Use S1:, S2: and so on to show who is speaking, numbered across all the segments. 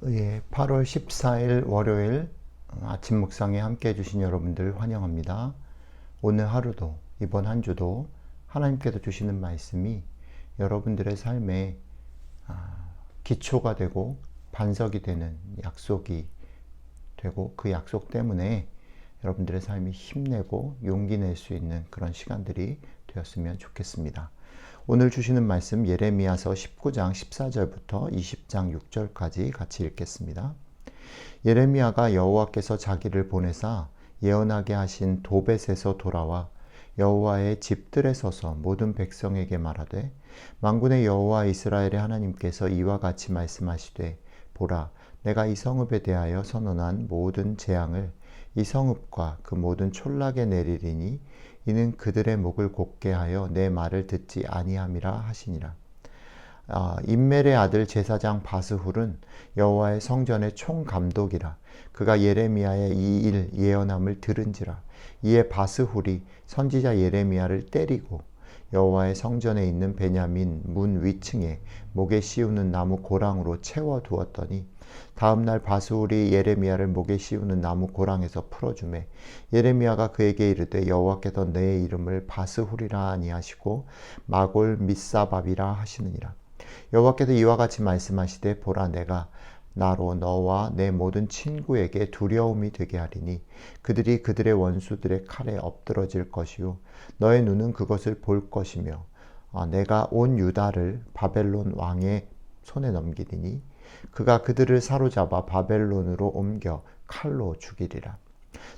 S1: 예, 8월 14일 월요일 아침 묵상에 함께 해주신 여러분들 환영합니다. 오늘 하루도 이번 한 주도 하나님께서 주시는 말씀이 여러분들의 삶에 기초가 되고 반석이 되는 약속이 되고 그 약속 때문에 여러분들의 삶이 힘내고 용기 낼 수 있는 그런 시간들이 되었으면 좋겠습니다. 오늘 주시는 말씀 예레미야서 19장 14절부터 20장 6절까지 같이 읽겠습니다. 예레미야가 여호와께서 자기를 보내사 예언하게 하신 도벳에서 돌아와 여호와의 집들에 서서 모든 백성에게 말하되 만군의 여호와 이스라엘의 하나님께서 이와 같이 말씀하시되 보라 내가 이 성읍에 대하여 선언한 모든 재앙을 이 성읍과 그 모든 촌락에 내리리니 이는 그들의 목을 곧게 하여 내 말을 듣지 아니함이라 하시니라. 임멜의 아들 제사장 바스훌은 여호와의 성전의 총감독이라. 그가 예레미야의 이 일 예언함을 들은지라. 이에 바스훌이 선지자 예레미야를 때리고 여호와의 성전에 있는 베냐민 문 위층에 목에 씌우는 나무 고랑으로 채워 두었더니 다음날 바스훌이 예레미야를 목에 씌우는 나무 고랑에서 풀어주매 예레미야가 그에게 이르되 여호와께서 내 이름을 바스훌이라 아니하시고 마골 밋사밥이라 하시느니라. 여호와께서 이와 같이 말씀하시되 보라 내가 나로 너와 내 모든 친구에게 두려움이 되게 하리니 그들이 그들의 원수들의 칼에 엎드러질 것이요 너의 눈은 그것을 볼 것이며 내가 온 유다를 바벨론 왕의 손에 넘기리니 그가 그들을 사로잡아 바벨론으로 옮겨 칼로 죽이리라.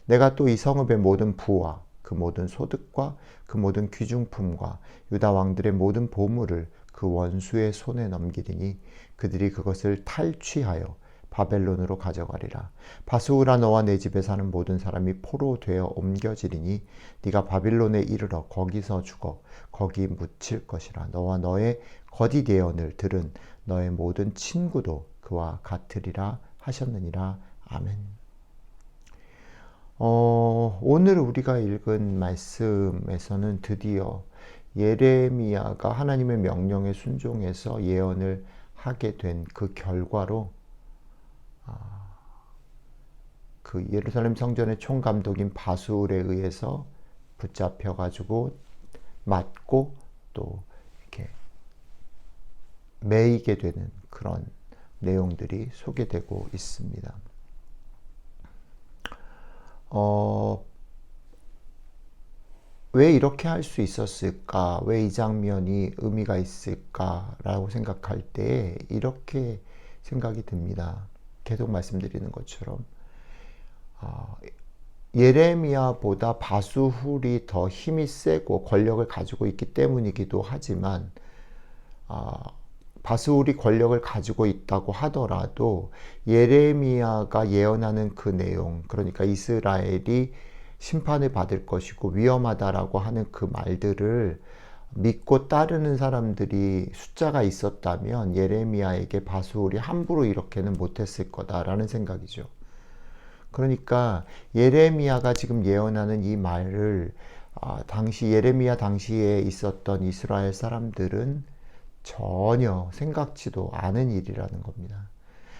S1: 내가 또 이 성읍의 모든 부와 그 모든 소득과 그 모든 귀중품과 유다 왕들의 모든 보물을 그 원수의 손에 넘기리니 그들이 그것을 탈취하여 바벨론으로 가져가리라. 바스후라 너와 내 집에 사는 모든 사람이 포로 되어 옮겨지리니 네가 바빌론에 이르러 거기서 죽어 거기 묻힐 것이라. 너와 너의 거짓 예언을 들은 너의 모든 친구도 그와 같으리라 하셨느니라. 아멘. 오늘 우리가 읽은 말씀에서는 드디어 예레미야가 하나님의 명령에 순종해서 예언을 하게 된 그 결과로 그 예루살렘 성전의 총감독인 바수울에 의해서 붙잡혀 가지고 맞고 또 이렇게 매이게 되는 그런 내용들이 소개되고 있습니다. 왜 이렇게 할 수 있었을까? 왜 이 장면이 의미가 있을까라고 생각할 때 이렇게 생각이 듭니다. 계속 말씀드리는 것처럼 예레미야보다 바수훌이 더 힘이 세고 권력을 가지고 있기 때문이기도 하지만 바수훌이 권력을 가지고 있다고 하더라도 예레미야가 예언하는 그 내용, 그러니까 이스라엘이 심판을 받을 것이고 위험하다라고 하는 그 말들을 믿고 따르는 사람들이 숫자가 있었다면 예레미야에게 바수hul이 함부로 이렇게는 못했을 거다라는 생각이죠. 그러니까 예레미야가 지금 예언하는 이 말을 예레미야 당시에 있었던 이스라엘 사람들은 전혀 생각지도 않은 일이라는 겁니다.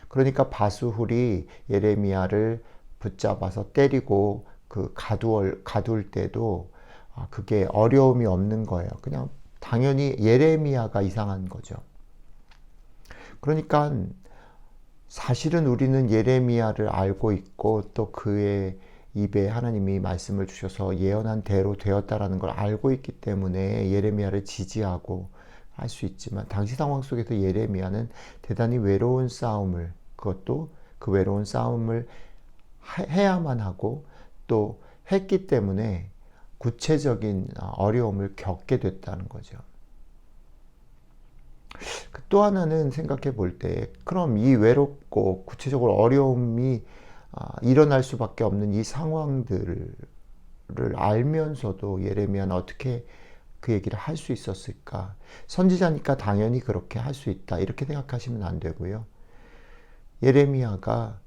S1: 그러니까 바수hul이 예레미야를 붙잡아서 때리고 가둘 때도 그게 어려움이 없는 거예요. 그냥 당연히 예레미야가 이상한 거죠. 그러니까 사실은 우리는 예레미야를 알고 있고 또 그의 입에 하나님이 말씀을 주셔서 예언한 대로 되었다라는 걸 알고 있기 때문에 예레미야를 지지하고 할 수 있지만 당시 상황 속에서 예레미야는 대단히 외로운 싸움을 그것도 그 외로운 싸움을 해야만 하고 또 했기 때문에 구체적인 어려움을 겪게 됐다는 거죠. 또 하나는 생각해 볼 때 그럼 이 외롭고 구체적으로 어려움이 일어날 수밖에 없는 이 상황들을 알면서도 예레미야는 어떻게 그 얘기를 할 수 있었을까? 선지자니까 당연히 그렇게 할 수 있다 이렇게 생각하시면 안 되고요. 예레미야가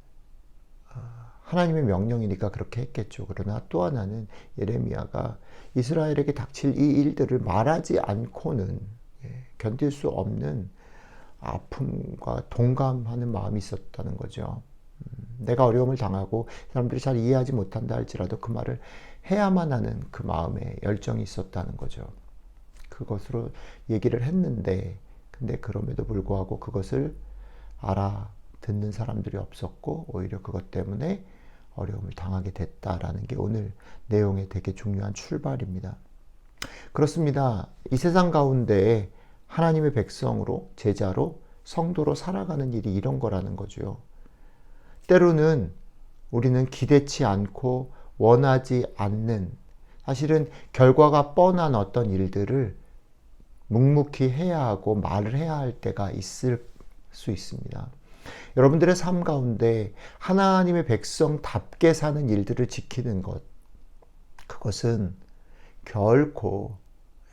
S1: 하나님의 명령이니까 그렇게 했겠죠. 그러나 또 하나는 예레미야가 이스라엘에게 닥칠 이 일들을 말하지 않고는 견딜 수 없는 아픔과 동감하는 마음이 있었다는 거죠. 내가 어려움을 당하고 사람들이 잘 이해하지 못한다 할지라도 그 말을 해야만 하는 그 마음에 열정이 있었다는 거죠. 그것으로 얘기를 했는데, 근데 그럼에도 불구하고 그것을 알아듣는 사람들이 없었고 오히려 그것 때문에 어려움을 당하게 됐다라는 게 오늘 내용의 되게 중요한 출발입니다. 그렇습니다. 이 세상 가운데 하나님의 백성으로, 제자로, 성도로 살아가는 일이 이런 거라는 거죠. 때로는 우리는 기대치 않고 원하지 않는, 사실은 결과가 뻔한 어떤 일들을 묵묵히 해야 하고 말을 해야 할 때가 있을 수 있습니다. 여러분들의 삶 가운데 하나님의 백성답게 사는 일들을 지키는 것, 그것은 결코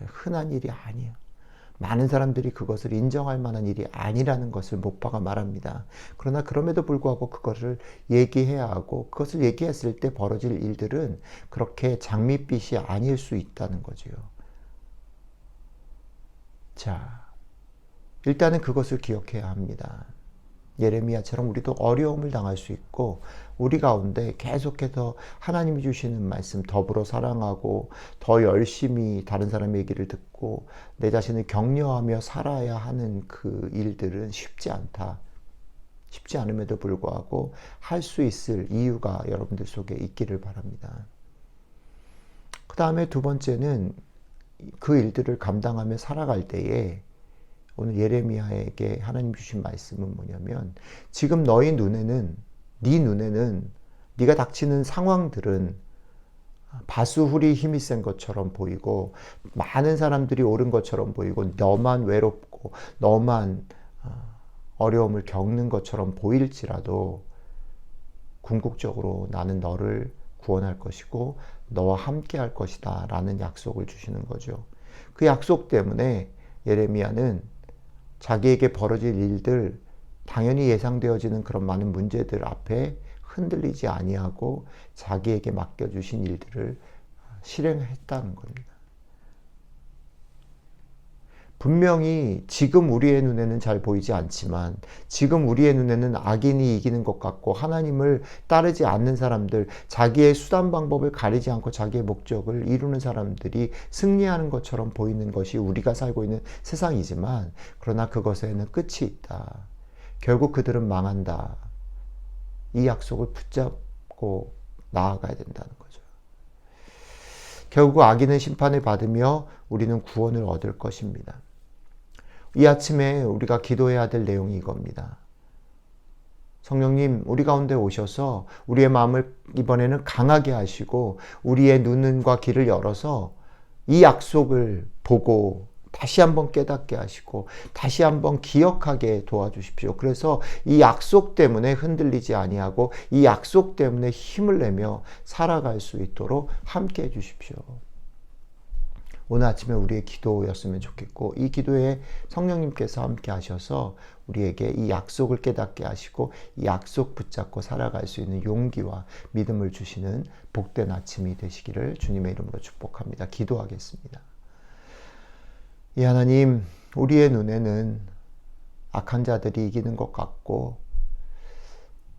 S1: 흔한 일이 아니에요. 많은 사람들이 그것을 인정할 만한 일이 아니라는 것을 목파가 말합니다. 그러나 그럼에도 불구하고 그것을 얘기해야 하고, 그것을 얘기했을 때 벌어질 일들은 그렇게 장밋빛이 아닐 수 있다는 거죠. 자, 일단은 그것을 기억해야 합니다. 예레미야처럼 우리도 어려움을 당할 수 있고, 우리 가운데 계속해서 하나님이 주시는 말씀 더불어 사랑하고 더 열심히 다른 사람의 얘기를 듣고 내 자신을 격려하며 살아야 하는 그 일들은 쉽지 않다. 쉽지 않음에도 불구하고 할 수 있을 이유가 여러분들 속에 있기를 바랍니다. 그 다음에 두 번째는 그 일들을 감당하며 살아갈 때에 오늘 예레미야에게 하나님 주신 말씀은 뭐냐면, 지금 너희 눈에는, 네 눈에는 네가 닥치는 상황들은 바수훌이 힘이 센 것처럼 보이고 많은 사람들이 옳은 것처럼 보이고 너만 외롭고 너만 어려움을 겪는 것처럼 보일지라도 궁극적으로 나는 너를 구원할 것이고 너와 함께 할 것이다 라는 약속을 주시는 거죠. 그 약속 때문에 예레미야는 자기에게 벌어질 일들, 당연히 예상되어지는 그런 많은 문제들 앞에 흔들리지 아니하고 자기에게 맡겨주신 일들을 실행했다는 겁니다. 분명히 지금 우리의 눈에는 잘 보이지 않지만, 지금 우리의 눈에는 악인이 이기는 것 같고 하나님을 따르지 않는 사람들, 자기의 수단 방법을 가리지 않고 자기의 목적을 이루는 사람들이 승리하는 것처럼 보이는 것이 우리가 살고 있는 세상이지만, 그러나 그것에는 끝이 있다. 결국 그들은 망한다. 이 약속을 붙잡고 나아가야 된다는 거죠. 결국 악인은 심판을 받으며 우리는 구원을 얻을 것입니다. 이 아침에 우리가 기도해야 될 내용이 이겁니다. 성령님, 우리 가운데 오셔서 우리의 마음을 이번에는 강하게 하시고 우리의 눈과 귀를 열어서 이 약속을 보고 다시 한번 깨닫게 하시고 다시 한번 기억하게 도와주십시오. 그래서 이 약속 때문에 흔들리지 아니하고 이 약속 때문에 힘을 내며 살아갈 수 있도록 함께 해주십시오. 오늘 아침에 우리의 기도였으면 좋겠고, 이 기도에 성령님께서 함께 하셔서 우리에게 이 약속을 깨닫게 하시고 이 약속 붙잡고 살아갈 수 있는 용기와 믿음을 주시는 복된 아침이 되시기를 주님의 이름으로 축복합니다. 기도하겠습니다. 이 하나님, 우리의 눈에는 악한 자들이 이기는 것 같고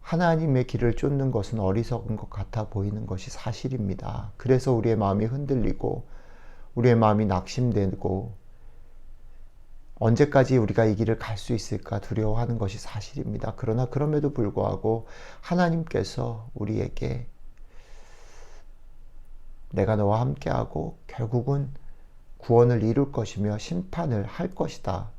S1: 하나님의 길을 쫓는 것은 어리석은 것 같아 보이는 것이 사실입니다. 그래서 우리의 마음이 흔들리고 우리의 마음이 낙심되고 언제까지 우리가 이 길을 갈 수 있을까 두려워하는 것이 사실입니다. 그러나 그럼에도 불구하고 하나님께서 우리에게 내가 너와 함께하고 결국은 구원을 이룰 것이며 심판을 할 것이다.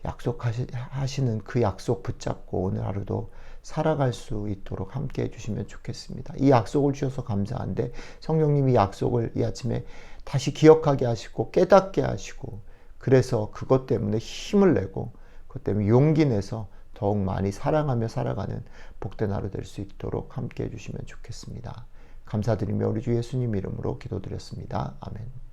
S1: 약속하시는 그 약속 붙잡고 오늘 하루도 살아갈 수 있도록 함께 해주시면 좋겠습니다. 이 약속을 주셔서 감사한데 성령님이 약속을 이 아침에 다시 기억하게 하시고 깨닫게 하시고, 그래서 그것 때문에 힘을 내고 그것 때문에 용기 내서 더욱 많이 사랑하며 살아가는 복된 하루 될 수 있도록 함께 해주시면 좋겠습니다. 감사드리며 우리 주 예수님 이름으로 기도드렸습니다. 아멘.